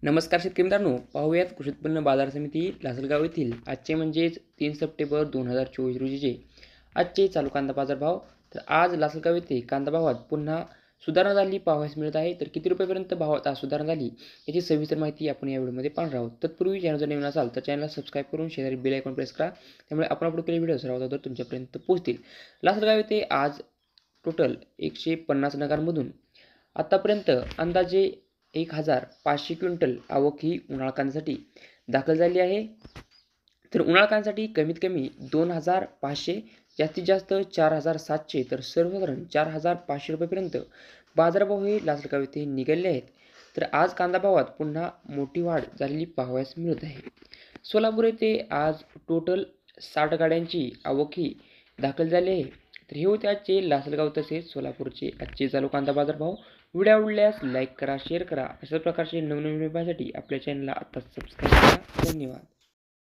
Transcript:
नमस्कार शेतकरी मित्रांनो, पाहूयात कृषी उत्पन्न बाजार समिती लासलगाव येथील आजचे म्हणजेच 3 सप्टेंबर 2024 रोजीचे आजचे चालू कांदा बाजार भाव. तर आज लासलगाव येथे कांदा भावात पुन्हा सुधारणा झाली पाहावयास मिळत आहे. तर किती रुपयापर्यंत भावात आज सुधारणा झाली याची सविस्तर माहिती आपण या व्हिडिओमध्ये पाहणार आहोत. तत्पूर्वी चॅनल जर नवीन असाल तर चॅनलला सबस्क्राईब करून शेजारी बेल आयकॉन प्रेस करा, त्यामुळे आपण अपलोड केलेले व्हिडिओ सर्वात अगोदर तुमच्यापर्यंत पोहोचतील. लासलगाव येथे आज टोटल 150 नगांमधून आतापर्यंत अंदाजे 1500 क्विंटल आवक ही उन्हाळ कांद्यासाठी दाखल झाली आहे. तर उन्हाळ कांद्यासाठी कमीत कमी 2500, जास्तीत जास्त 4700, तर सर्वसाधारण 4500 रुपयेपर्यंत बाजारभाव हे लासलगाव येथे निघाले आहेत. तर आज कांदा भावात पुन्हा मोठी वाढ झालेली पाहावयास मिळत आहे. सोलापूर येथे आज टोटल 60 गाड्यांची आवक ही दाखल झाली आहे. तर हे होते आजचे लासलगाव तसेच सोलापूरचे आजचे चालू कांदा बाजार भाव. व्हिडिओ आवडल्यास लाईक करा, शेअर करा. अशा प्रकारचे नवनवीन व्हिडिओ पाहण्यासाठी आपल्या चॅनलला आत्ताच सबस्क्राईब करा. धन्यवाद.